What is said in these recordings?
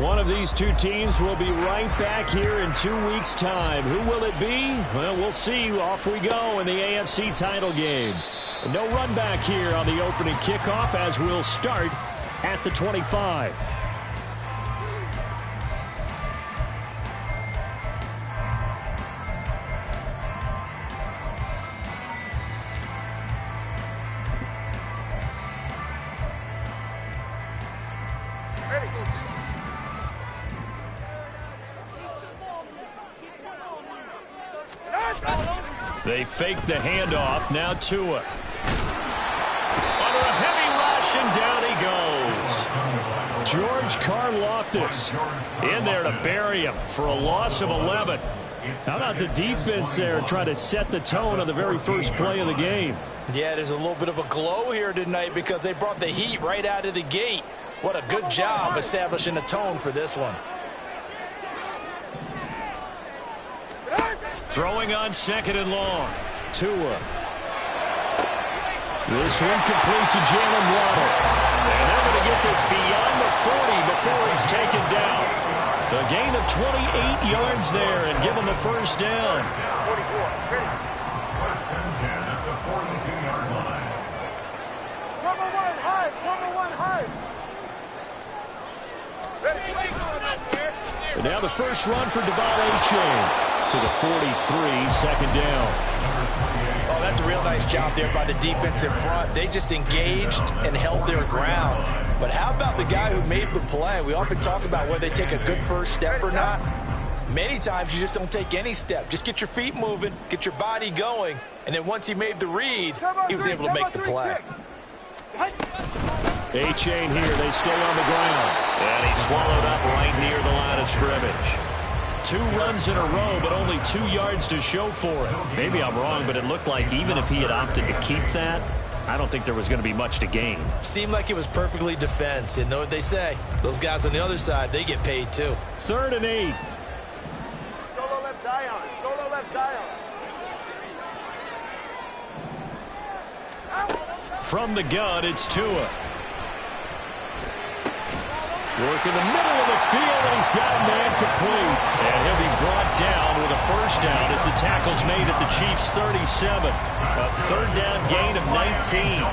One of these two teams will be right back here in 2 weeks' time. Who will it be? Well, we'll see. Off we go in the AFC title game. No run back here on the opening kickoff as we'll start at the 25. They fake the handoff. Now Tua. Under a heavy rush, and down he goes. George Karlaftis in there to bury him for a loss of 11. How about the defense there trying to set the tone on the very first play of the game? Yeah, there's a little bit of a glow here tonight because they brought the heat right out of the gate. What a good job establishing a tone for this one. Throwing on second and long. Tua. This one complete to Jalen Waddle. And they're going to get this beyond the 40 before he's taken down. A gain of 28 yards there and give him the first down. 44. Ready. First and 10 at the 42-yard line. Turbo one high. Turbo one high. Ready. And now the first run for Devon A-Chain. To the 43, second down. Oh, that's a real nice job there by the defense in front. They just engaged and held their ground. But how about the guy who made the play? We often talk about whether they take a good first step or not. Many times you just don't take any step. Just get your feet moving, get your body going, and then once he made the read, he was able to make the play. A-Chain here, they stay on the ground. And he's swallowed up right near the line of scrimmage. 2 runs in a row, but only 2 yards to show for it. Maybe I'm wrong, but it looked like even if he had opted to keep that, I don't think there was going to be much to gain. Seemed like it was perfectly defense. And know what they say? Those guys on the other side, they get paid too. 3rd and 8. Solo left Zion. Solo left Zion. From the gun, it's Tua. Work in the middle of the field, and he's got a man complete. And he'll be brought down with a first down as the tackle's made at the Chiefs' 37. A 3rd down gain of 19.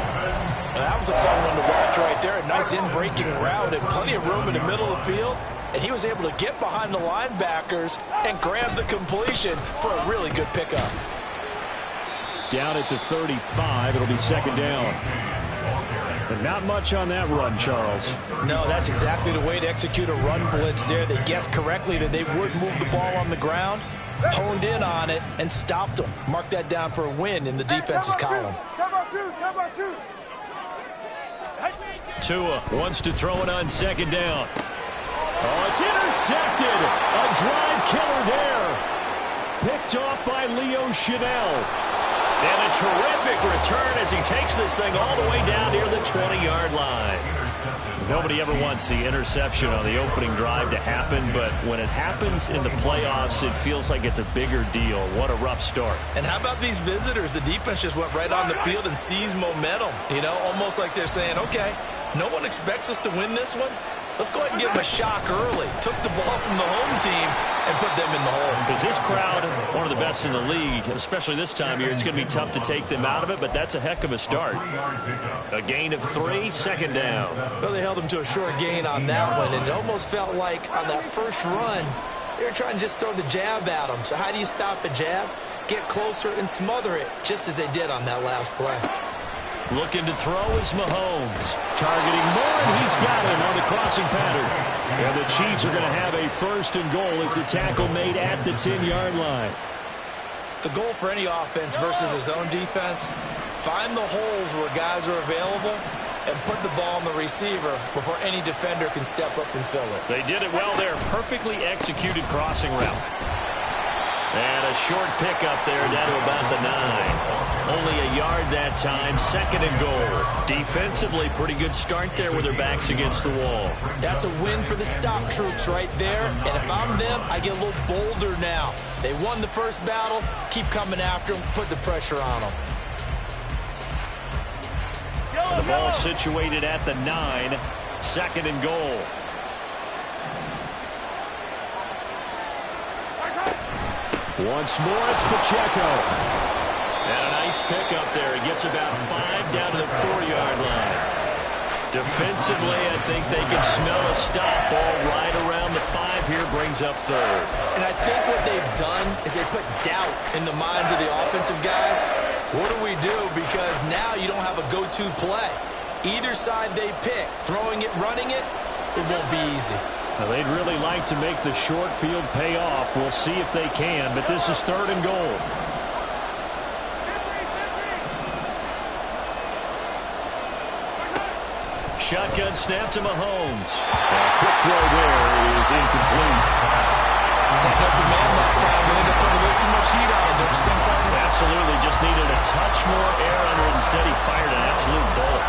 That was a fun one to watch right there. A nice in-breaking route and plenty of room in the middle of the field. And he was able to get behind the linebackers and grab the completion for a really good pickup. Down at the 35, it'll be second down. And not much on that run, Charles. No, that's exactly the way to execute a run blitz there. They guessed correctly that they would move the ball on the ground, honed in on it, and stopped them. Mark that down for a win in the defense's column. Tua wants to throw it on second down. Oh, it's intercepted. A drive killer there. Picked off by Leo Chanel. And a terrific return as he takes this thing all the way down near the 20-yard line. Nobody ever wants the interception on the opening drive to happen, but when it happens in the playoffs, it feels like it's a bigger deal. What a rough start. And how about these visitors? The defense just went right on the field and seized momentum. You know, almost like they're saying, okay, no one expects us to win this one. Let's go ahead and give them a shock early. Took the ball from the home team and put them in the hole. Because this crowd, one of the best in the league, especially this time of year, it's going to be tough to take them out of it, but that's a heck of a start. A gain of 3, second down. Well, they held them to a short gain on that one, and it almost felt like on that first run, they were trying to just throw the jab at them. So how do you stop the jab? Get closer and smother it, just as they did on that last play. Looking to throw is Mahomes. Targeting more, and he's got him on the crossing pattern. And the Chiefs are going to have a first and goal as the tackle made at the 10-yard line. The goal for any offense versus his own defense, find the holes where guys are available and put the ball on the receiver before any defender can step up and fill it. They did it well there. Perfectly executed crossing route. And a short pickup there down to about the 9. Only a yard that time, second and goal. Defensively, pretty good start there with their backs against the wall. That's a win for the stop troops right there. And if I'm them, I get a little bolder now. They won the first battle. Keep coming after them. Put the pressure on them. The ball situated at the 9. Second and goal. Once more, it's Pacheco. And a nice pickup there. He gets about 5 down to the 4-yard line. Defensively, I think they can smell a stop. Ball right around the 5 here, brings up third. And I think what they've done is they put doubt in the minds of the offensive guys. What do we do? Because now you don't have a go-to play. Either side they pick, throwing it, running it, it won't be easy. Now, they'd really like to make the short field pay off. We'll see if they can, but this is 3rd and goal. Shotgun snap to Mahomes. A quick throw there is incomplete. That open man that time, they ended up putting a little too much heat on it. Don't you think, partner? Absolutely, just needed a touch more air under it. Instead, he fired an absolute bullet.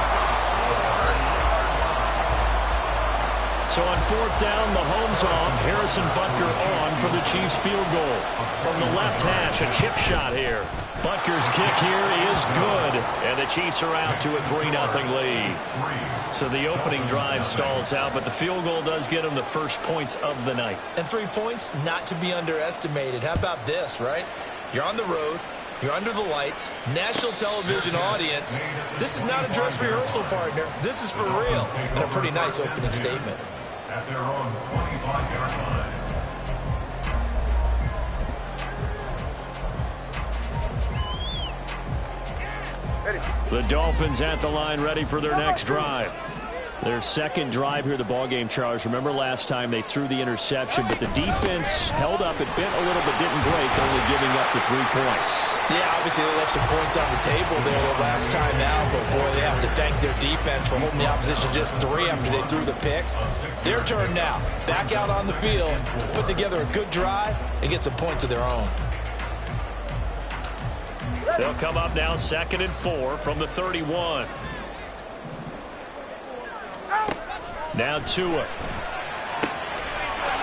So on 4th down, Mahomes off. Harrison Butker on for the Chiefs field goal. From the left hash, a chip shot here. Butker's kick here is good. And the Chiefs are out to a 3-0 lead. So the opening drive stalls out, but the field goal does get them the first points of the night. And 3 points, not to be underestimated. How about this, right? You're on the road. You're under the lights. National television audience. This is not a dress rehearsal, partner. This is for real. And a pretty nice opening statement. At their own 25-yard line. The Dolphins at the line, ready for their next drive. Their second drive here, the ballgame, Charles. Remember last time they threw the interception, but the defense held up. It bent a little, but didn't break, only giving up the 3 points. Yeah, obviously they left some points on the table there the last time out, but boy, they have to thank their defense for holding the opposition just 3 after they threw the pick. Their turn now. Back out on the field, put together a good drive, and get some points of their own. They'll come up now 2nd and 4 from the 31. Now Tua.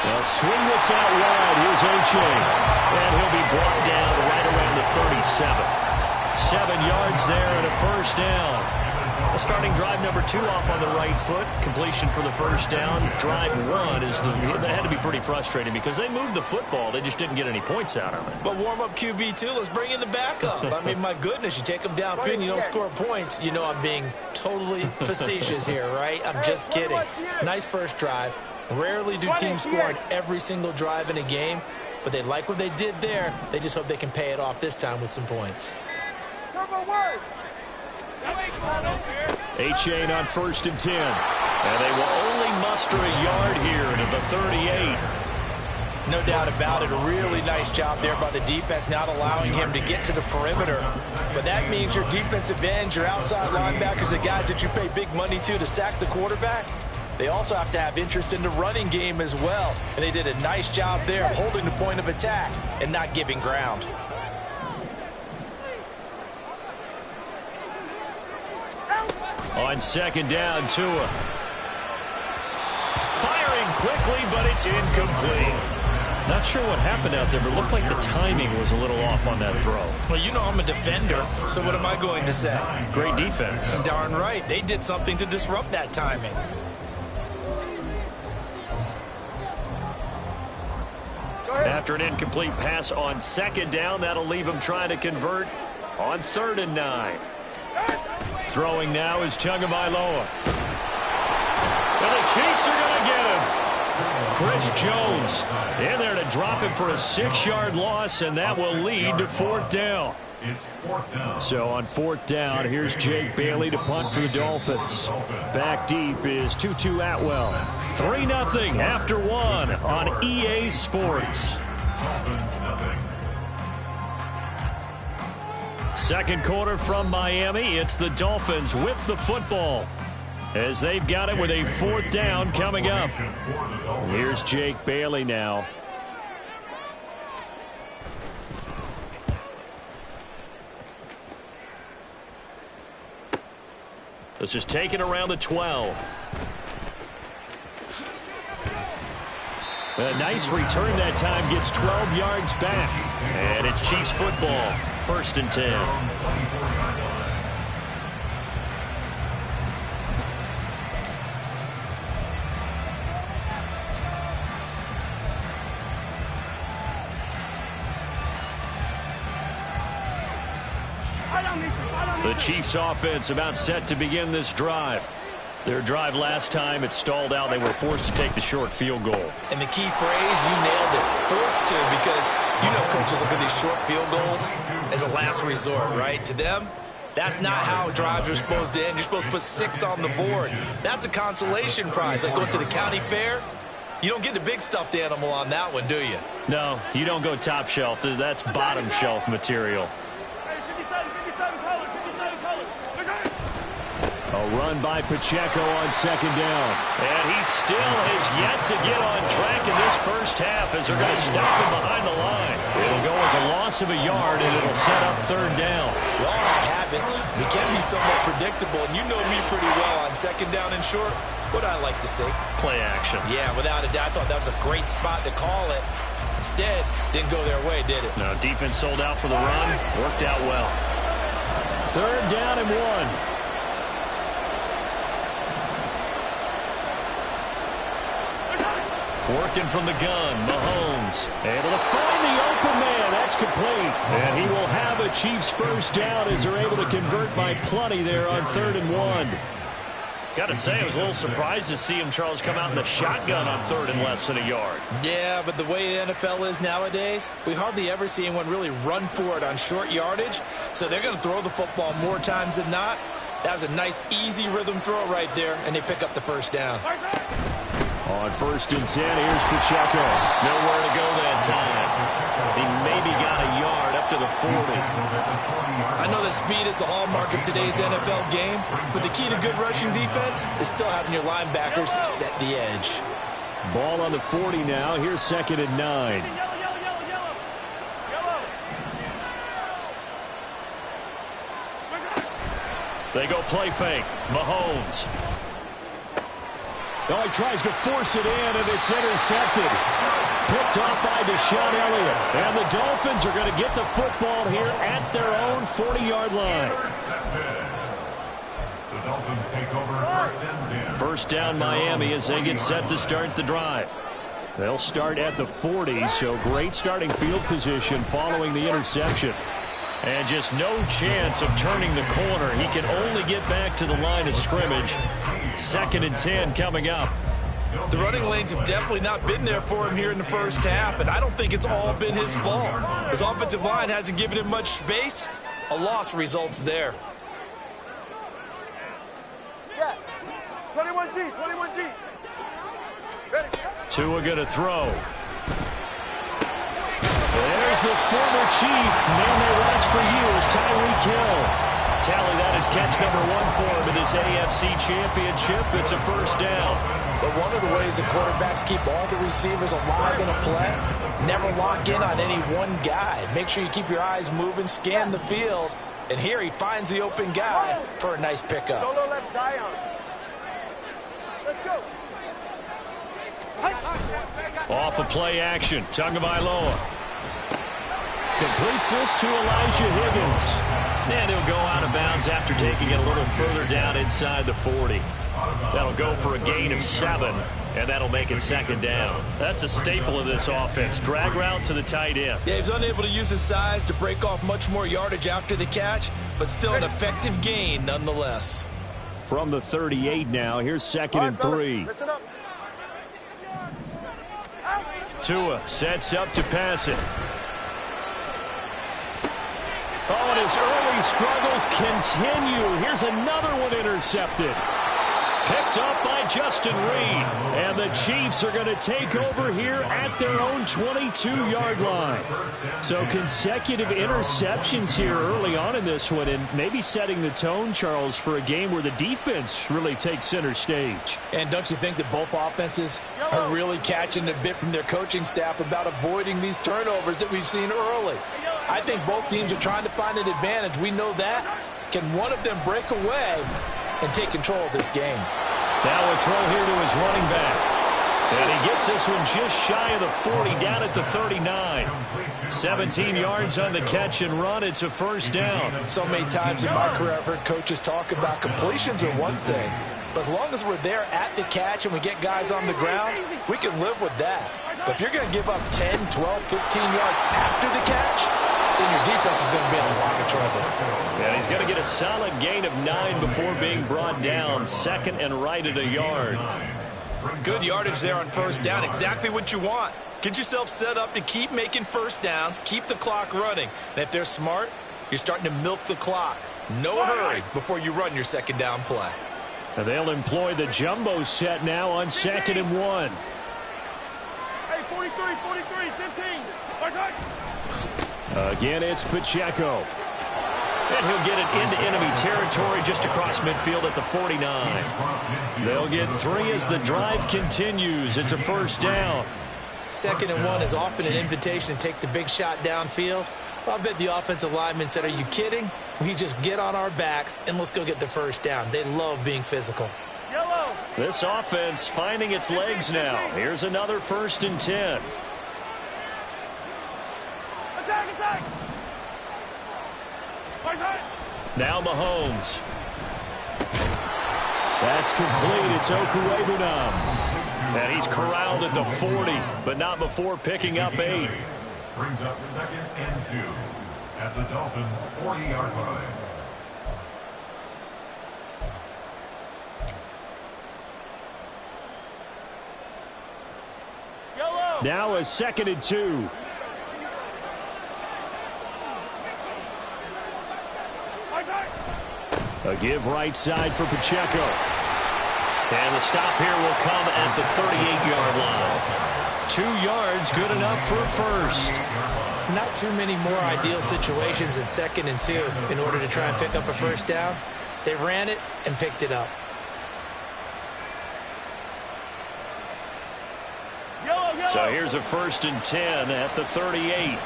They'll swing this out wide. Here's Oche. And he'll be brought down right around the 37. 7 yards there and a first down. Well, starting drive number 2 off on the right foot. Completion for the first down. Drive 1 is that had to be pretty frustrating because they moved the football. They just didn't get any points out of it. But warm-up QB2, let's bring in the backup. I mean, my goodness, you take them downfield, you don't score points. You know I'm being totally facetious here, right? I'm just kidding. Nice first drive. Rarely do teams score on every single drive in a game, but they like what they did there. They just hope they can pay it off this time with some points. A-Chain on 1st and 10. And they will only muster a yard here to the 38. No doubt about it. A really nice job there by the defense, not allowing him to get to the perimeter. But that means your defensive ends, your outside linebackers, the guys that you pay big money to sack the quarterback, they also have to have interest in the running game as well. And they did a nice job there holding the point of attack and not giving ground. On 2nd down, Tua. Firing quickly, but it's incomplete. Not sure what happened out there, but it looked like the timing was a little off on that throw. Well, you know I'm a defender, so what am I going to say? Great defense. Darn right. They did something to disrupt that timing. After an incomplete pass on 2nd down, that'll leave him trying to convert on 3rd and 9. Throwing now is Tagovailoa. And the Chiefs are going to get him. Chris Jones in there to drop him for a 6-yard loss, and that will lead to 4th down. So on 4th down, here's Jake Bailey to punt for the Dolphins. Back deep is Tutu Atwell. 3-0 after 1 on EA Sports. Second quarter from Miami. It's the Dolphins with the football as they've got it with a 4th down coming up. Here's Jake Bailey now. This is taken around the 12. A nice return that time, gets 12 yards back. And it's Chiefs football, 1st and 10. The Chiefs offense about set to begin this drive. Their drive last time, it stalled out. They were forced to take the short field goal. And the key phrase, you nailed it, forced to, because you know coaches look at these short field goals as a last resort, right? To them, that's not how drives are supposed to end. You're supposed to put 6 on the board. That's a consolation prize. Like going to the county fair, you don't get the big stuffed animal on that one, do you? No, you don't go top shelf. That's bottom shelf material. A run by Pacheco on second down. And he still has yet to get on track in this first half as they're going to stop him behind the line. It'll go as a loss of a yard, and it'll set up third down. We all have habits. We can be somewhat predictable, and you know me pretty well on second down and short. What I like to see? Play action. Yeah, without a doubt. I thought that was a great spot to call it. Instead, didn't go their way, did it? No, defense sold out for the run. Worked out well. Third down and 1. Working from the gun, Mahomes able to find the open man. That's complete. And he will have a Chiefs first down as they're able to convert by plenty there on 3rd and 1. Got to say, I was a little surprised to see him, Charles, come out in the shotgun on 3rd and less than a yard. Yeah, but the way the NFL is nowadays, we hardly ever see anyone really run for it on short yardage. So they're going to throw the football more times than not. That was a nice, easy rhythm throw right there, and they pick up the first down. On 1st and 10, here's Pacheco. Nowhere to go that time. He maybe got a yard up to the 40. I know that speed is the hallmark of today's NFL game, but the key to good rushing defense is still having your linebackers set the edge. Ball on the 40 now. Here's 2nd and 9. They go play fake. Mahomes. Oh, he tries to force it in, and it's intercepted. Picked off by Deshaun Elliott. And the Dolphins are going to get the football here at their own 40-yard line. The Dolphins take over 1st and 10. First down Miami as they get set to start the drive. They'll start at the 40, so great starting field position following the interception. And just no chance of turning the corner. He can only get back to the line of scrimmage. 2nd and 10 coming up. The running lanes have definitely not been there for him here in the first half, and I don't think it's all been his fault. His offensive line hasn't given him much space. A loss results there. 21G, 21G. Ready. Tua going to throw. There's the former Chief. Man, they watch for years, Tyreek Hill. Tally that is catch number 1 for him in this AFC Championship. It's a first down. But one of the ways the quarterbacks keep all the receivers alive in a play, never lock in on any one guy. Make sure you keep your eyes moving, scan the field. And here he finds the open guy for a nice pickup. Solo left Zion. Let's go. Off of play action. Tagovailoa completes this to Elijah Higgins. And he'll go out of bounds after taking it a little further down inside the 40. That'll go for a gain of 7, and that'll make it 2nd down. That's a staple of this offense. Drag route to the tight end. Yeah, he's unable to use his size to break off much more yardage after the catch, but still an effective gain nonetheless. From the 38 now, here's 2nd and 3. Listen up. Tua sets up to pass it. Oh, and his early struggles continue. Here's another one intercepted. Picked up by Justin Reed. And the Chiefs are going to take over here at their own 22-yard line. So consecutive interceptions here early on in this one, and maybe setting the tone, Charles, for a game where the defense really takes center stage. And don't you think that both offenses are really catching a bit from their coaching staff about avoiding these turnovers that we've seen early? I think both teams are trying to find an advantage. We know that. Can one of them break away and take control of this game? Now a throw here to his running back. And he gets this one just shy of the 40, down at the 39. 17 yards on the catch and run. It's a first down. So many times in my career I've heard coaches talk about completions are one thing. But as long as we're there at the catch and we get guys on the ground, we can live with that. But if you're going to give up 10, 12, 15 yards after the catch, then your defense is going to be in a lot of trouble. And he's a solid gain of 9 before being brought down. Second and right at a yard. Good yardage there on first down. Exactly what you want. Get yourself set up to keep making first downs, keep the clock running. And if they're smart, you're starting to milk the clock. No hurry before you run your second down play. And they'll employ the jumbo set now on 2nd and 1. Hey, 43, 15. Watch out. Again, it's Pacheco. And he'll get it into enemy territory just across midfield at the 49. They'll get 3 as the drive continues. It's a first down. 2nd and 1 is often an invitation to take the big shot downfield. I bet the offensive lineman said, are you kidding? We just get on our backs and let's go get the first down. They love being physical. Yellow. This offense finding its legs now. Here's another 1st and 10. Attack. Now Mahomes. That's complete. It's Okuegbunam. And he's corralled at the 40, but not before picking up 8. Brings up 2nd and 2 at the Dolphins' 40-yard line. Yellow. Now a 2nd and 2. A give right side for Pacheco. And the stop here will come at the 38-yard line. 2 yards, good enough for a first. Not too many more ideal situations in 2nd and 2 in order to try and pick up a first down. They ran it and picked it up. Yellow. So here's a 1st and 10 at the 38.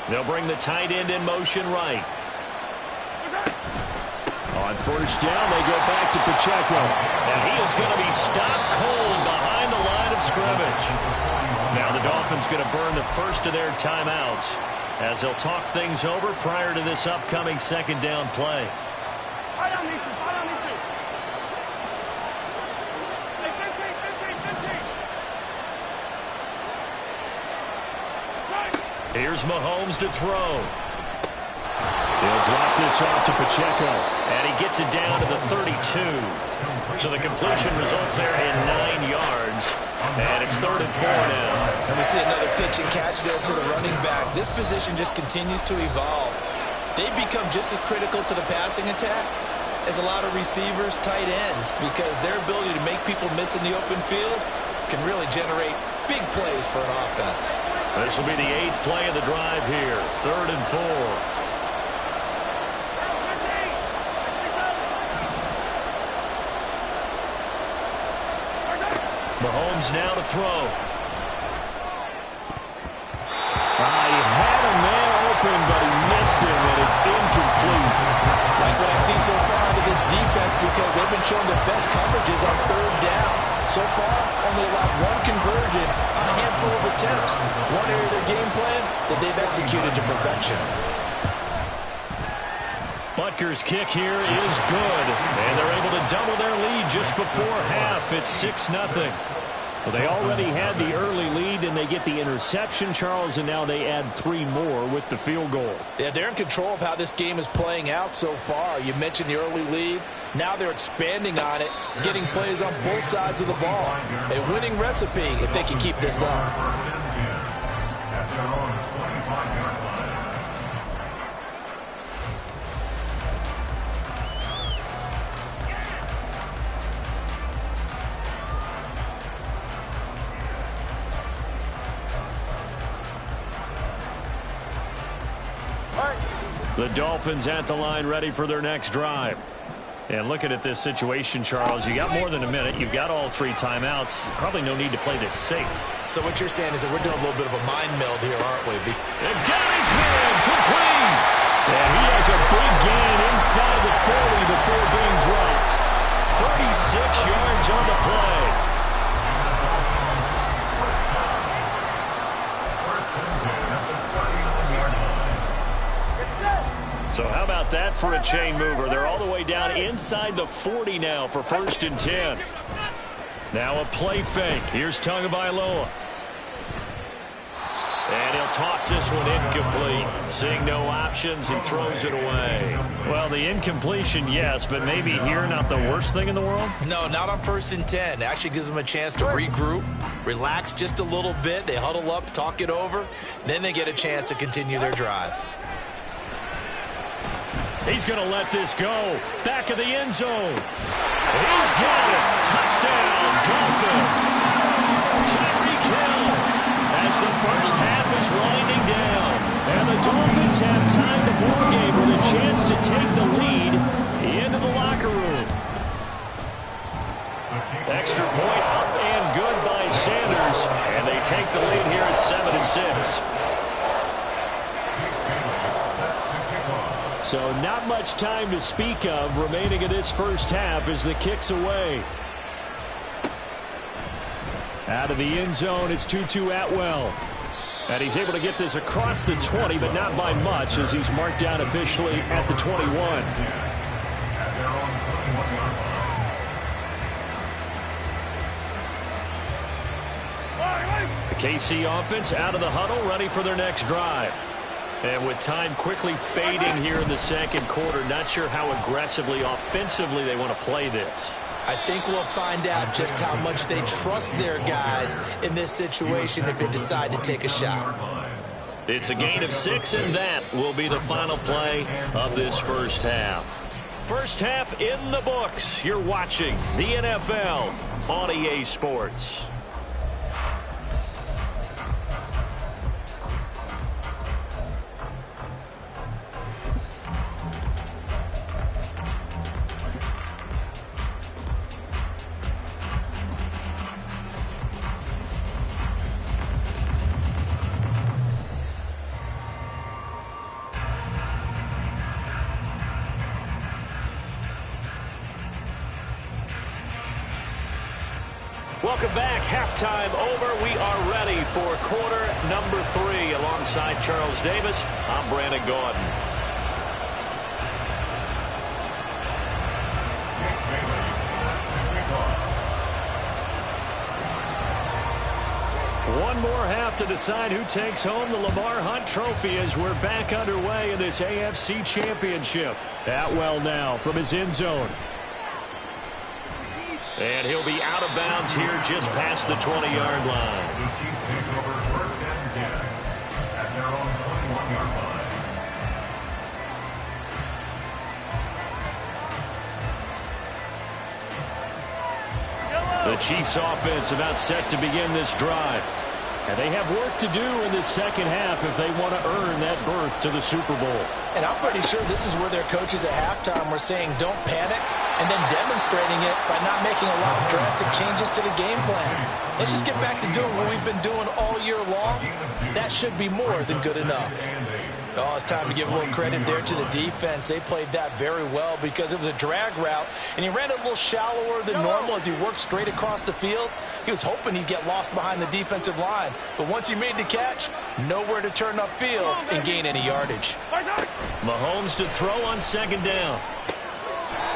They'll bring the tight end in motion right. On first down, they go back to Pacheco. And he is going to be stopped cold behind the line of scrimmage. Now the Dolphins going to burn the first of their timeouts as they'll talk things over prior to this upcoming 2nd down play. Fight on these two. Hey, 15. Here's Mahomes to throw. He'll drop this off to Pacheco, and he gets it down to the 32. So the completion results there in 9 yards, and it's 3rd and 4 now. And we see another pitch and catch there to the running back. This position just continues to evolve. They become just as critical to the passing attack as a lot of receivers, tight ends, because their ability to make people miss in the open field can really generate big plays for an offense. This will be the 8th play of the drive here, 3rd and 4. Mahomes now to throw. He had a man open, but he missed him, and it's incomplete. Like what I see so far out of this defense, because they've been showing the best coverages on 3rd down. So far, only allowed 1 conversion on a handful of attempts. One area of their game plan that they've executed to perfection. Butker's kick here is good, and they're able to double their lead just before half. It's 6-0. Well, they already had the early lead, and they get the interception, Charles, and now they add 3 more with the field goal. Yeah, they're in control of how this game is playing out so far. You mentioned the early lead. Now they're expanding on it, getting plays on both sides of the ball. A winning recipe if they can keep this up. The Dolphins at the line ready for their next drive. And looking at this situation, Charles, you got more than a minute. You've got all 3 timeouts. Probably no need to play this safe. So what you're saying is that we're doing a little bit of a mind meld here, aren't we? And got his man complete. And he has a big gain inside the 40 before being dropped. 36 yards on the play. So how about that for a chain mover? They're all the way down inside the 40 now for 1st and 10. Now a play fake. Here's Tagovailoa. And he'll toss this one incomplete. Seeing no options, he throws it away. Well, the incompletion, yes, but maybe here not the worst thing in the world? No, not on 1st and 10. Actually gives them a chance to regroup, relax just a little bit. They huddle up, talk it over. Then they get a chance to continue their drive. He's going to let this go. Back of the end zone. He's got it. Touchdown, Dolphins. Tyreek Hill as the first half is winding down. And the Dolphins have tied the ball game with a chance to take the lead into the locker room. Extra point up and good by Sanders. And they take the lead here at 7-6. So not much time to speak of remaining in this first half as the kick's away. Out of the end zone, it's Tutu Atwell. And he's able to get this across the 20, but not by much as he's marked down officially at the 21. The KC offense out of the huddle, ready for their next drive. And with time quickly fading here in the second quarter, not sure how aggressively, offensively they want to play this. I think we'll find out just how much they trust their guys in this situation if they decide to take a shot. It's a gain of 6, and that will be the final play of this first half. First half in the books. You're watching the NFL on EA Sports. Welcome back. Halftime over. We are ready for quarter number 3. Alongside Charles Davis, I'm Brandon Gaudin. One more half to decide who takes home the Lamar Hunt Trophy as we're back underway in this AFC Championship. Atwell now from his end zone. And he'll be out of bounds here just past the 20-yard line. The Chiefs take over 1st and 10 at their own 21-yard line. The Chiefs offense about set to begin this drive. And they have work to do in this second half if they want to earn that berth to the Super Bowl. And I'm pretty sure this is where their coaches at halftime were saying don't panic, and then demonstrating it by not making a lot of drastic changes to the game plan. Let's just get back to doing what we've been doing all year long. That should be more than good enough. Oh, it's time to give a little credit there to the defense. They played that very well because it was a drag route, and he ran it a little shallower than normal as he worked straight across the field. He was hoping he'd get lost behind the defensive line, but once he made the catch, nowhere to turn upfield and gain any yardage. Mahomes to throw on second down.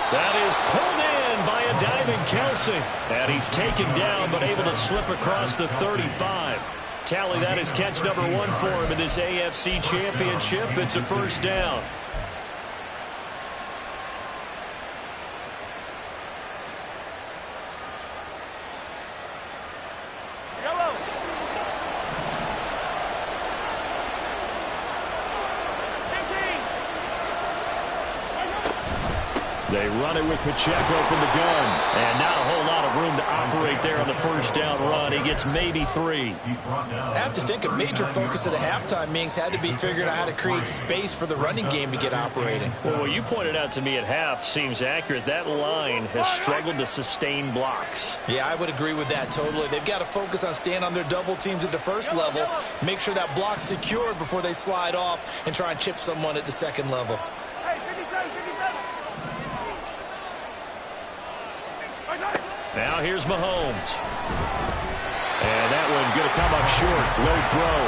That is pulled in by a diving Kelsey. And he's taken down but able to slip across the 35. Tally that is catch number 1 for him in this AFC Championship. It's a first down. They run it with Pacheco from the gun. And not a whole lot of room to operate there on the first down run. He gets maybe 3. I have to think a major focus of the halftime meetings had to be figuring out how to create space for the running game to get operating. Well, what you pointed out to me at half seems accurate. That line has struggled to sustain blocks. Yeah, I would agree with that totally. They've got to focus on staying on their double teams at the first level, make sure that block's secured before they slide off and try and chip someone at the second level. Now here's Mahomes. And that one going to come up short. Low throw.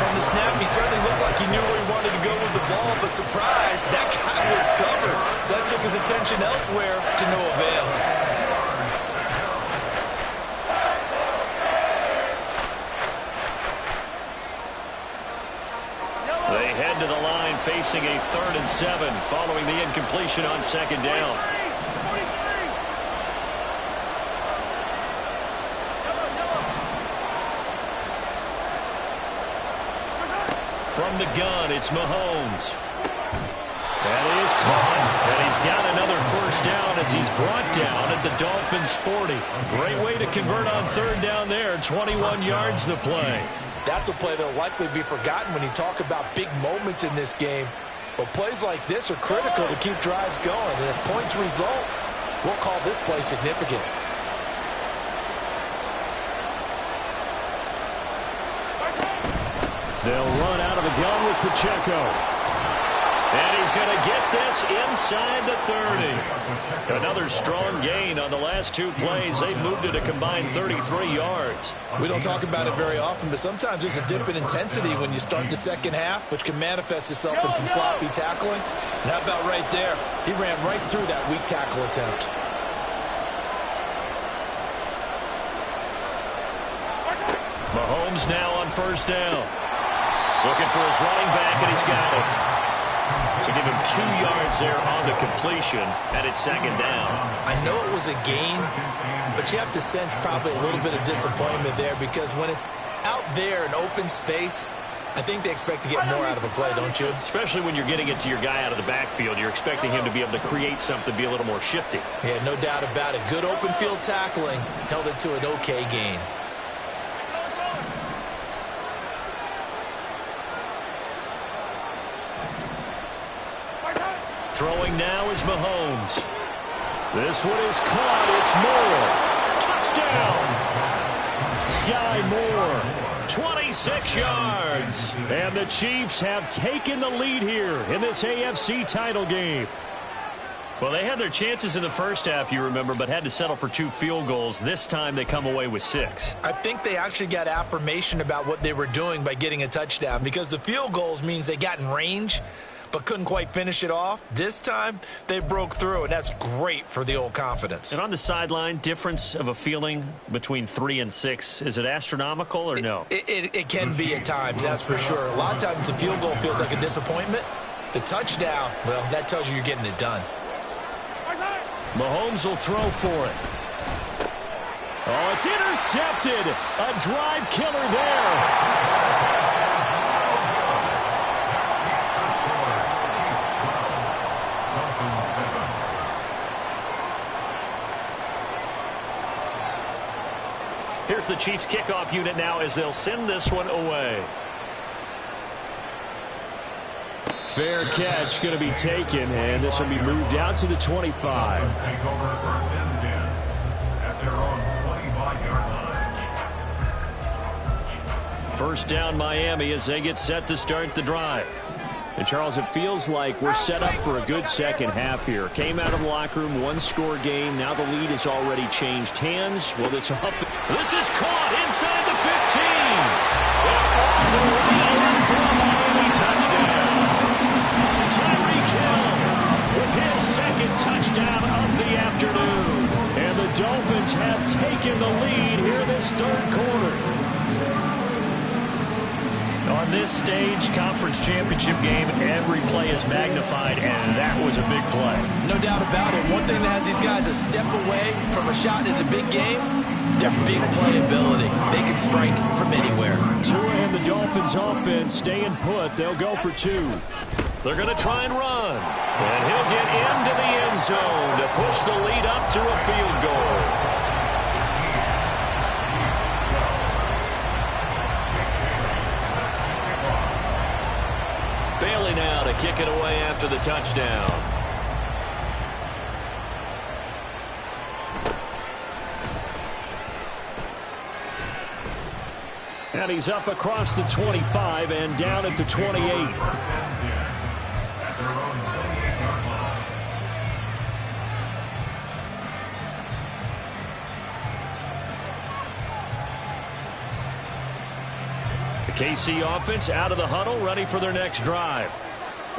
From the snap, he certainly looked like he knew where he wanted to go with the ball, but surprise, that guy was covered. So that took his attention elsewhere to no avail. facing a 3rd and 7 following the incompletion on 2nd down. From the gun, it's Mahomes. That is caught, and he's got another 1st down as he's brought down at the Dolphins' 40. Great way to convert on 3rd down there. 21 yards the play. That's a play that will likely be forgotten when you talk about big moments in this game. But plays like this are critical to keep drives going. And if points result, we'll call this play significant. They'll run out of the gun with Pacheco. And he's going to get this inside the 30. Another strong gain on the last 2 plays. They've moved it a combined 33 yards. We don't talk about it very often, but sometimes there's a dip in intensity when you start the second half, which can manifest itself in some sloppy tackling. And how about right there? He ran right through that weak tackle attempt. Mahomes now on 1st down. Looking for his running back, and he's got it. So give him 2 yards there on the completion, and it's 2nd down. I know it was a gain, but you have to sense probably a little bit of disappointment there because when it's out there in open space, I think they expect to get more out of a play, don't you? Especially when you're getting it to your guy out of the backfield. You're expecting him to be able to create something, be a little more shifty. Yeah, no doubt about it. Good open field tackling held it to an okay gain. Throwing now is Mahomes. This one is caught. It's Moore. Touchdown. Sky Moore. 26 yards. And the Chiefs have taken the lead here in this AFC title game. Well, they had their chances in the first half, you remember, but had to settle for 2 field goals. This time they come away with 6. I think they actually got affirmation about what they were doing by getting a touchdown because the field goals means they got in range but couldn't quite finish it off. This time, they broke through, and that's great for the old confidence. And on the sideline, difference of a feeling between 3 and 6, is it astronomical or no? It can be at times, that's for sure. A lot of times the field goal feels like a disappointment. The touchdown, well, that tells you you're getting it done. Mahomes will throw for it. Oh, it's intercepted. A drive killer there. Here's the Chiefs kickoff unit now as they'll send this one away. Fair catch going to be taken, and this will be moved out to the 25. Take over 1st and 10 at their own 25-yard line. 1st down Miami as they get set to start the drive. And, Charles, it feels like we're set up for a good second half here. Came out of the locker room, 1-score game. Now the lead has already changed hands. Well, this is caught inside the 15. And all the way in for a Miami touchdown. Tyreek Hill with his 2nd touchdown of the afternoon. And the Dolphins have taken the lead here this 3rd quarter. On this stage, conference championship game, every play is magnified, and that was a big play. No doubt about it. One thing that has these guys a step away from a shot at the big game, their big playability. They can strike from anywhere. Tua and the Dolphins offense staying put. They'll go for 2. They're going to try and run. And he'll get into the end zone to push the lead up to a field goal. Bailey now to kick it away after the touchdown. And he's up across the 25 and down at the 28. The KC offense out of the huddle, ready for their next drive.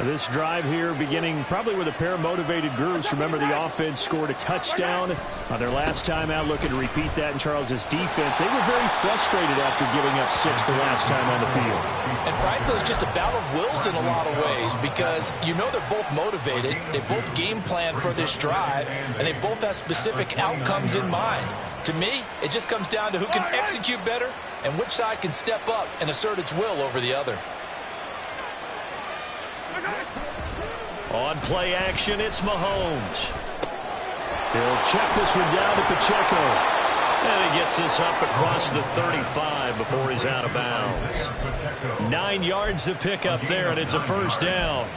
This drive here beginning probably with a pair of motivated groups. Remember, the offense scored a touchdown on their last time out, looking to repeat that in Charles's defense. They were very frustrated after giving up 6 the last time on the field. And frankly, it's just a battle of wills in a lot of ways because you know they're both motivated. They both game plan for this drive, and they both have specific outcomes in mind. To me, it just comes down to who can execute better and which side can step up and assert its will over the other. On play action, it's Mahomes. He'll check this one down to Pacheco. And he gets this up across the 35 before he's out of bounds. 9 yards to pick up there, and it's a first down.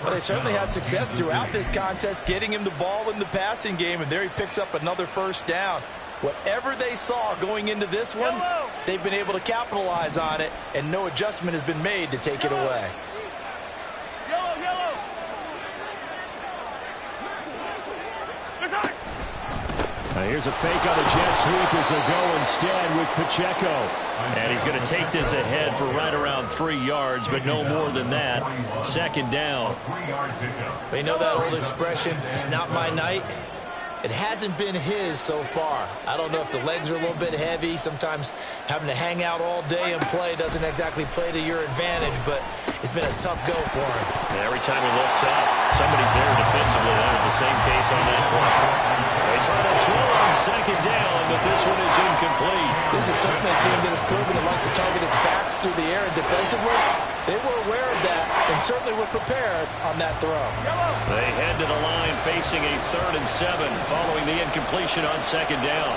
Well, they certainly had success throughout this contest, getting him the ball in the passing game, and there he picks up another first down. Whatever they saw going into this one, they've been able to capitalize on it, and no adjustment has been made to take it away. Here's a fake on the jet sweep as they'll go instead with Pacheco. And he's going to take this ahead for right around 3 yards, but no more than that. Second down. We know that old expression, it's not my night. It hasn't been his so far. I don't know if the legs are a little bit heavy. Sometimes having to hang out all day and play doesn't exactly play to your advantage, but it's been a tough go for him. And every time he looks up, somebody's there defensively. That was the same case on that play. They try to throw on second down, but this one is incomplete. This is certainly a team that has proven it likes to target its backs through the air, and defensively, they were aware of that and certainly were prepared on that throw. They head to the line facing a 3rd and 7 following the incompletion on second down.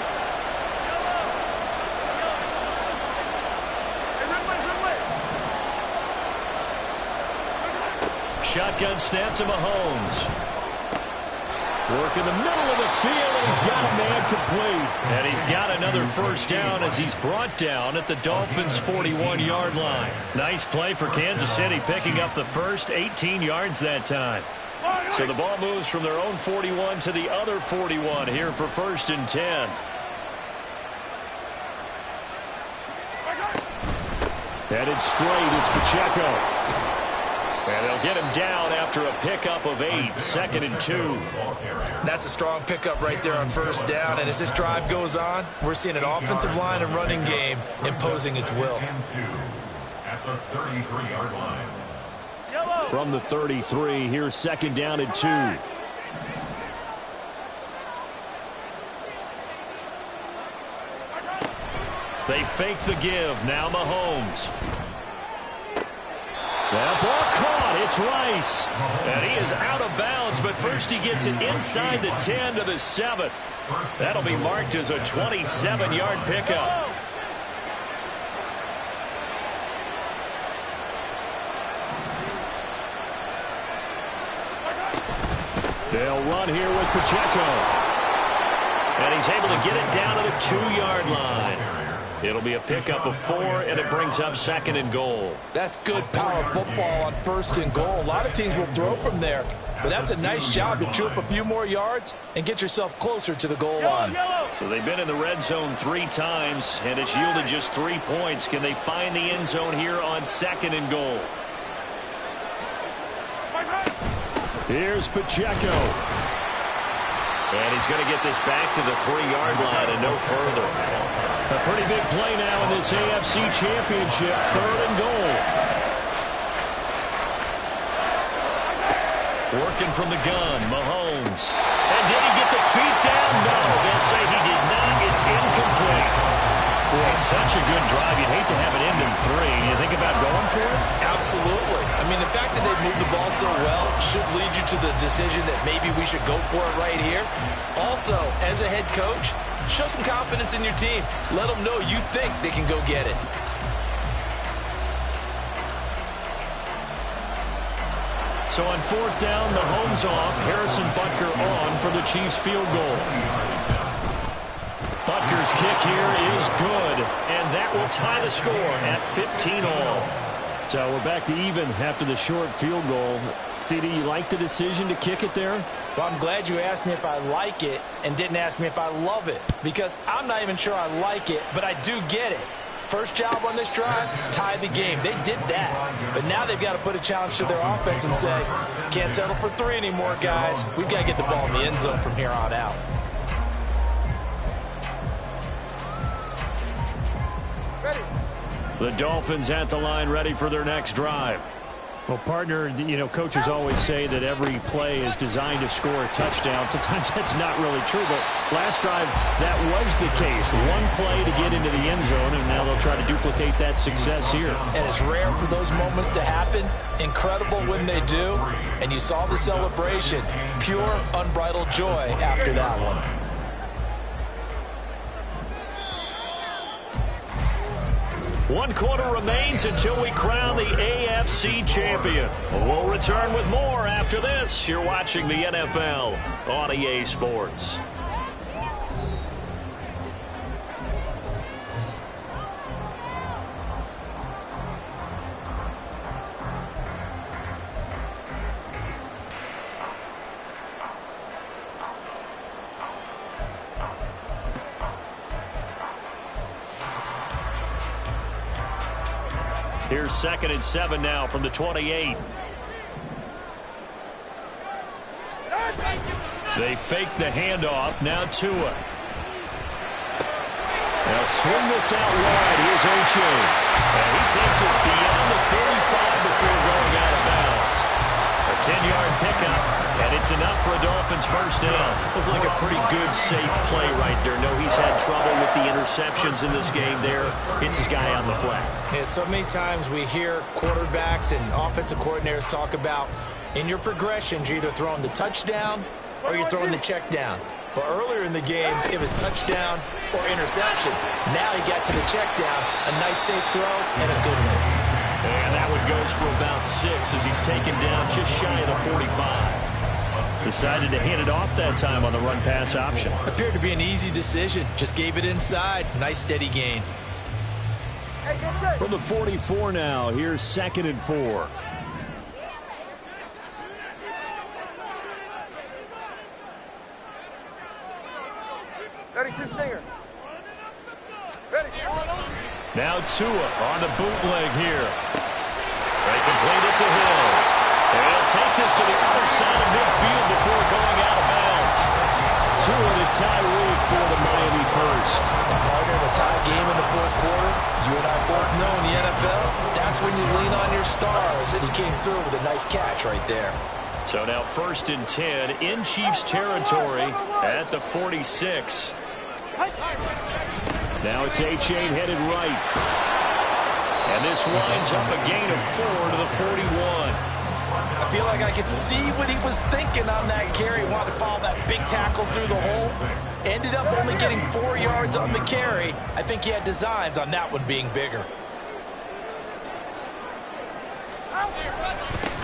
Shotgun snap to Mahomes. Work in the middle of the field, and he's got a man complete. And he's got another first down as he's brought down at the Dolphins' 41-yard line. Nice play for Kansas City, picking up the first 18 yards that time. So the ball moves from their own 41 to the other 41 here for 1st and 10. Headed straight, it's Pacheco. And they'll get him down after a pickup of 8, 2nd and 2. That's a strong pickup right there on first down. And as this drive goes on, we're seeing an offensive line and running game imposing its will. At the 33-yard line. From the 33, here's 2nd down and 2. They fake the give. Now Mahomes. That ball caught. It's Rice. And he is out of bounds, but first he gets it inside the 10 to the 7. That'll be marked as a 27-yard pickup. They'll run here with Pacheco. And he's able to get it down to the 2-yard line. It'll be a pickup of 4, and it brings up 2nd and goal. That's good power football on 1st and goal. A lot of teams will throw from there, but that's a nice job to chew up a few more yards and get yourself closer to the goal line. So they've been in the red zone 3 times, and it's yielded just 3 points. Can they find the end zone here on 2nd and goal? Here's Pacheco. And he's going to get this back to the 3-yard line and no further. A pretty big play now in this AFC Championship. 3rd and goal. Working from the gun, Mahomes. And did he get the feet down? No, they'll say he did not. It's incomplete. Boy, such a good drive. You'd hate to have it end in 3. Do you think about going for it? Absolutely. I mean, the fact that they've moved the ball so well should lead you to the decision that maybe we should go for it right here. Also, as a head coach, show some confidence in your team. Let them know you think they can go get it. So on 4th down, Mahomes off. Harrison Butker on for the Chiefs field goal. Butker's kick here is good, and that will tie the score at 15-all. So we're back to even after the short field goal. CD, you like the decision to kick it there? Well, I'm glad you asked me if I like it and didn't ask me if I love it, because I'm not even sure I like it, but I do get it. first job on this drive, tie the game. They did that. But now they've got to put a challenge to their offense and say, can't settle for 3 anymore, guys. We've got to get the ball in the end zone from here on out. Ready. The Dolphins at the line, ready for their next drive. Well, partner, you know, coaches always say that every play is designed to score a touchdown. Sometimes that's not really true, but last drive, that was the case. One play to get into the end zone, and now they'll try to duplicate that success here. And it's rare for those moments to happen. Incredible when they do. And you saw the celebration. Pure, unbridled joy after that one. One quarter remains until we crown the AFC champion. We'll return with more after this. You're watching the NFL on EA Sports. Here's 2nd and 7 now from the 28. They fake the handoff. Now Tua. They'll swing this out wide. Here's Oche. And he takes us beyond the 35 before going out of bounds. A 10-yard pickup, and it's enough for a Dolphins first down. Looked like a pretty good, safe play right there. No, he's had trouble with the interceptions in this game there. Hits his guy on the flat. Yeah, so many times we hear quarterbacks and offensive coordinators talk about in your progressions, you're either throwing the touchdown or you're throwing the check down. But earlier in the game, it was touchdown or interception. Now he got to the check down, a nice safe throw, and a good one. And that one goes for about 6 as he's taken down just shy of the 45. Decided to hand it off that time on the run-pass option. Appeared to be an easy decision. Just gave it inside. Nice steady gain. Hey, get set. From the 44 now, here's 2nd and 4. Ready, 2 stinger. Ready. Now Tua on the bootleg here. They complete it to Hill. And he'll take this to the other side of midfield before going out of bounds. Tua to Tyreek for the Miami first. Partner, the tie game in the 4th quarter. You and I both know in the NFL, that's when you lean on your stars. And he came through with a nice catch right there. So now 1st and 10 in Chiefs territory at the 46. Now it's A-Chain headed right. And this winds up a gain of 4 to the 41. I feel like I could see what he was thinking on that carry. He wanted to follow that big tackle through the hole. Ended up only getting 4 yards on the carry. I think he had designs on that one being bigger.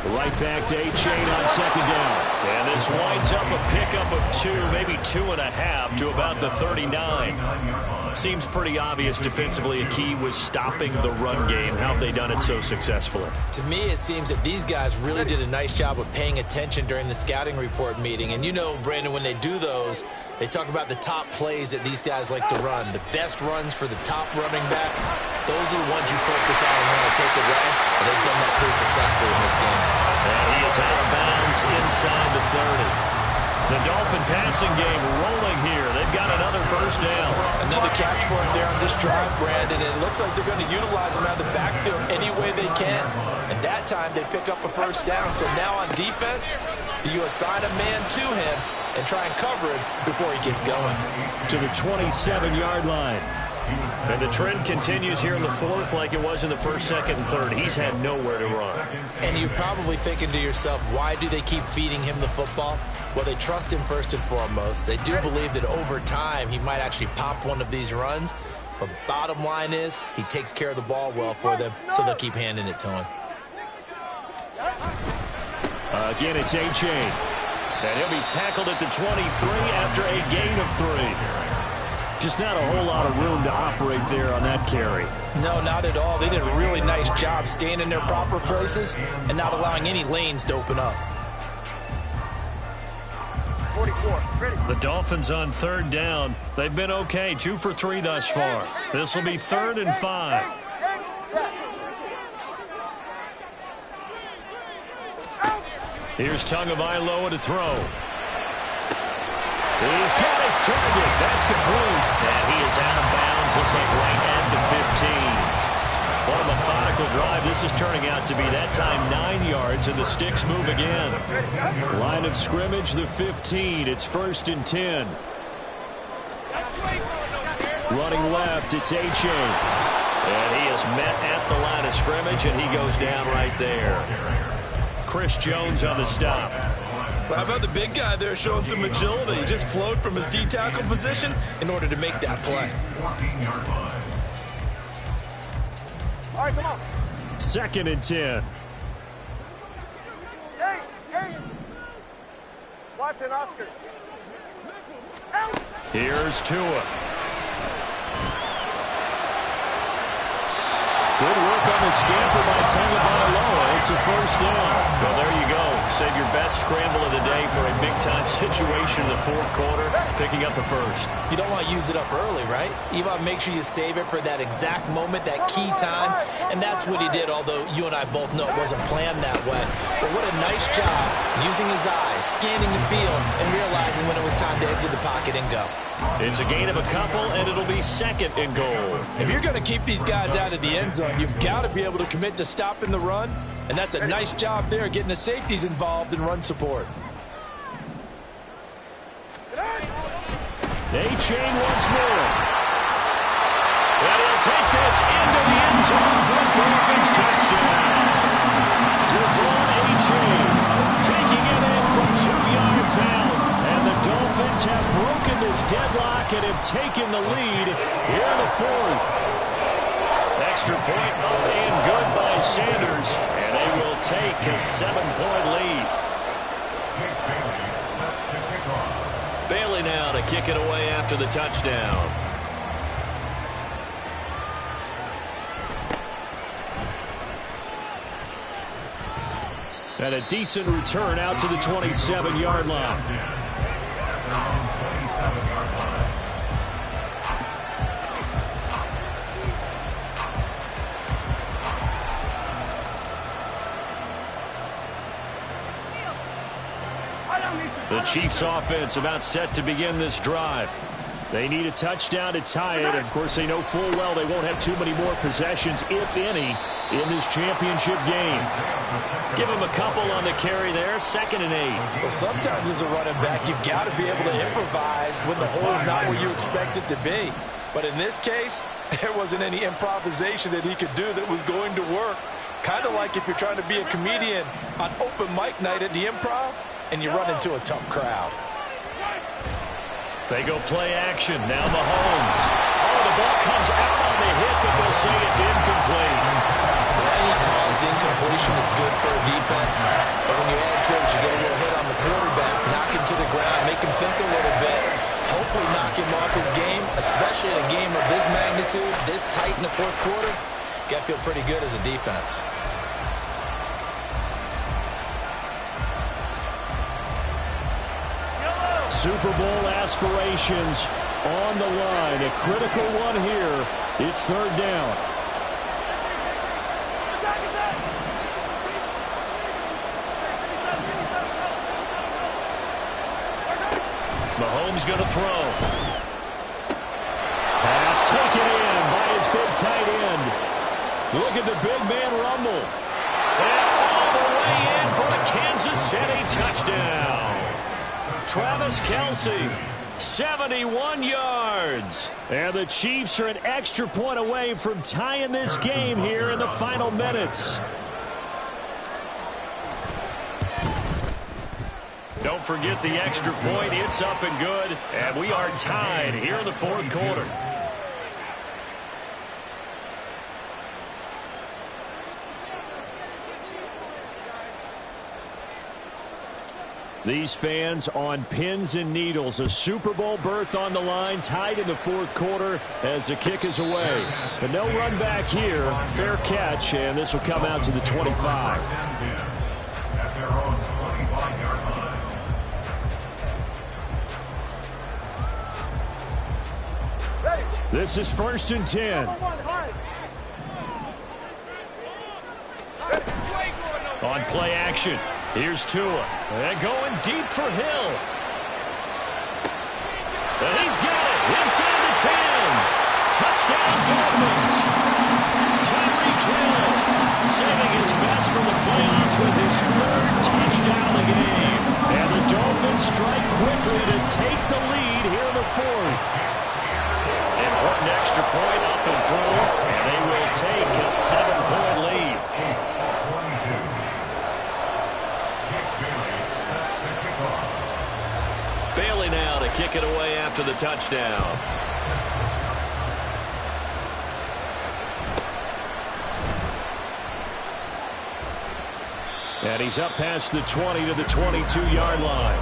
Right back to A-Chain on 2nd down. And this winds up a pickup of 2, maybe 2.5 to about the 39. Seems pretty obvious defensively a key was stopping the run game. How have they done it so successfully? To me, it seems that these guys really did a nice job of paying attention during the scouting report meeting. And you know, Brandon, when they do those, they talk about the top plays that these guys like to run. The best runs for the top running back, those are the ones you focus on and want to take away. And they've done that pretty successfully in this game. And he is out of bounds inside the 30. The Dolphin passing game rolling here. They've got another first down. Another catch for him there on this drive, Brandon. And it looks like they're going to utilize him out of the backfield any way they can. And that time they pick up a first down. So now on defense, do you assign a man to him and try and cover him before he gets going? To the 27-yard line. And the trend continues here in the 4th like it was in the 1st, 2nd, and 3rd. He's had nowhere to run. And you're probably thinking to yourself, why do they keep feeding him the football? Well, they trust him first and foremost. They do believe that over time he might actually pop one of these runs. But bottom line is he takes care of the ball well for them, so they'll keep handing it to him. Again, it's A-Chain. And he'll be tackled at the 23 after a gain of 3. Just not a whole lot of room to operate there on that carry. No, not at all. They did a really nice job staying in their proper places and not allowing any lanes to open up. 44. Ready. The Dolphins on third down. They've been okay, 2 for 3 thus far. This will be 3rd and 5. Here's Tagovailoa to throw. He's got his target. That's complete. And he is out of bounds. Looks like right at the 15. What a methodical drive. This is turning out to be that time 9 yards, and the sticks move again. Line of scrimmage, the 15. It's 1st and 10. Running left, it's H.A. And he is met at the line of scrimmage, and he goes down right there. Chris Jones on the stop. Well, how about the big guy there showing some agility? He just flowed from his D-tackle position in order to make that play. All right, come on. 2nd and 10. Hey. Watson, Oscar. Out. Here's Tua. Good work on the scamper by Tagovailoa. It's a 1st down. Well, there you go. Save your best scramble of the day for a big-time situation in the 4th quarter, picking up the 1st. You don't want to use it up early, right? You want to make sure you save it for that exact moment, that key time, and that's what he did, although you and I both know it wasn't planned that way. But what a nice job using his eyes, scanning the field, and realizing when it was time to exit the pocket and go. It's a gain of a couple, and it'll be 2nd and goal. If you're going to keep these guys out of the end zone, you've got to be able to commit to stopping the run, and that's a nice job there getting the safeties involved in run support. A-chain once more. And he'll take this into the end zone for a Dolphins touchdown. Devon A-chain taking it in from 2 yards out. And the Dolphins have broken this deadlock and have taken the lead here in the 4th. Extra point up and good by Sanders. And they will take a 7-point lead. Bailey now to kick it away after the touchdown. And a decent return out to the 27-yard line. The Chiefs offense about set to begin this drive. They need a touchdown to tie it. Of course, they know full well they won't have too many more possessions, if any, in this championship game. Give them a couple on the carry there, 2nd and 8. Well, sometimes as a running back, you've got to be able to improvise when the hole's not where you expect it to be. But in this case, there wasn't any improvisation that he could do that was going to work. Kind of like if you're trying to be a comedian on open mic night at the Improv, and you run into a tough crowd. They go play action. Now Mahomes. Oh, the ball comes out on the hit, but they'll say it's incomplete. Well, any caused incompletion is good for a defense. But when you add to it, you get a little hit on the quarterback, knock him to the ground, make him think a little bit, hopefully knock him off his game, especially in a game of this magnitude, this tight in the 4th quarter. Got to feel pretty good as a defense. Super Bowl aspirations on the line. A critical one here. It's 3rd down. Mahomes going to throw. Pass taken in by his big tight end. Look at the big man rumble. And all the way in for a Kansas City touchdown. Travis Kelce, 71 yards. And the Chiefs are an extra point away from tying this game here in the final minutes. Don't forget the extra point. It's up and good. And we are tied here in the 4th quarter. These fans on pins and needles. A Super Bowl berth on the line, tied in the 4th quarter as the kick is away. But no run back here. Fair catch, and this will come out to the 25. This is 1st and 10. On play action, here's Tua. And going deep for Hill. And he's got it inside the 10. Touchdown, Dolphins. Tyreek Hill saving his best for the playoffs with his 3rd touchdown of the game. And the Dolphins strike quickly to take the lead here in the 4th. Important extra point up and through, and they will take a 7-point lead. Bailey now to kick it away after the touchdown. And he's up past the 20 to the 22-yard line.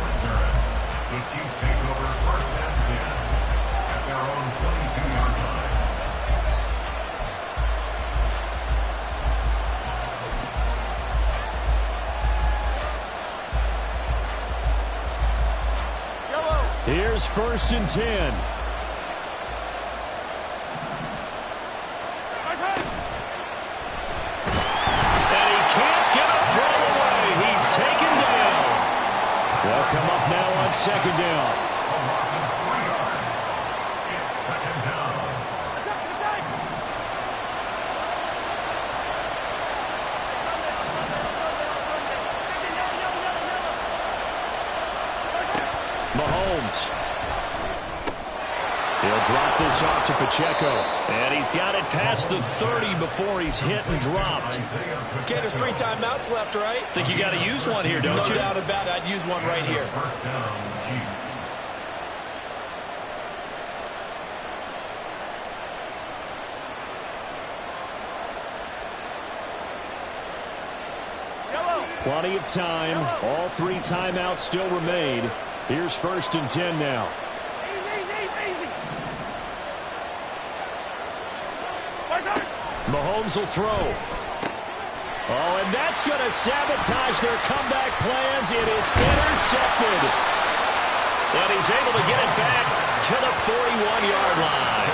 The Chiefs take over 1st and 10 at their own 22-yard line. Here's 1st and 10. And he can't get a throw away. He's taken down. They'll come up now on 2nd down. A loss of 4 yards. It's 2nd down. Mahomes. He'll drop this off to Pacheco. And he's got it past the 30 before he's hit and dropped. Okay, there's 3 timeouts left, right? Think you got to use one here, don't you? No doubt about it. I'd use one right here. 1st down, Chiefs. Plenty of time. All 3 timeouts still remain. Here's 1st and 10 now. Mahomes will throw. Oh, and that's going to sabotage their comeback plans. It is intercepted. And he's able to get it back to the 41-yard line.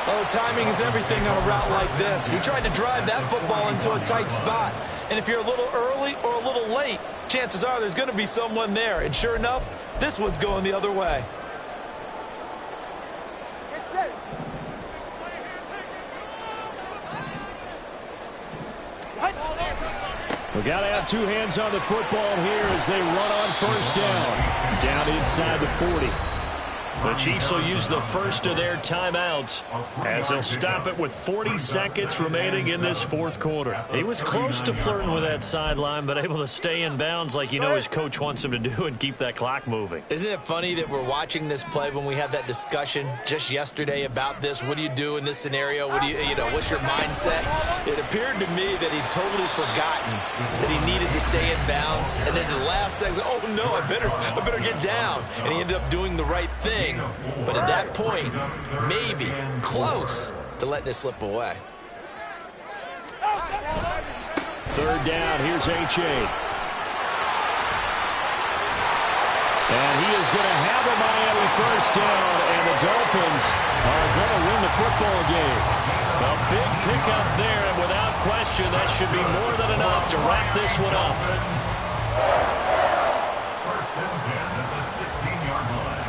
Oh, timing is everything on a route like this. He tried to drive that football into a tight spot. And if you're a little early or a little late, chances are there's going to be someone there. And sure enough, this one's going the other way. Get set. We got to have 2 hands on the football here as they run on 1st down. Down inside the 40. The Chiefs will use the first of their timeouts as they'll stop it with 40 seconds remaining in this 4th quarter. He was close to flirting with that sideline, but able to stay in bounds like his coach wants him to do and keep that clock moving. Isn't it funny that we're watching this play when we had that discussion just yesterday about this? What do you do in this scenario? What do what's your mindset? It appeared to me that he'd totally forgotten that he needed to stay in bounds. And then the last second, oh no, I better get down. And he ended up doing the right thing. But at that point, maybe close to letting it slip away. 3rd down, here's H.A. And he is going to have a Miami 1st down, and the Dolphins are going to win the football game. A big pickup there, and without question, that should be more than enough to wrap this one up. 1st and 10 at the 16-yard line.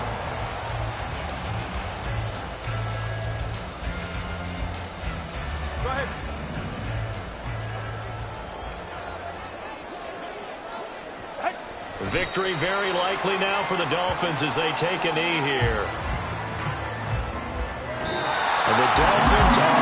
Go ahead. Victory very likely now for the Dolphins as they take a knee here. And the Dolphins are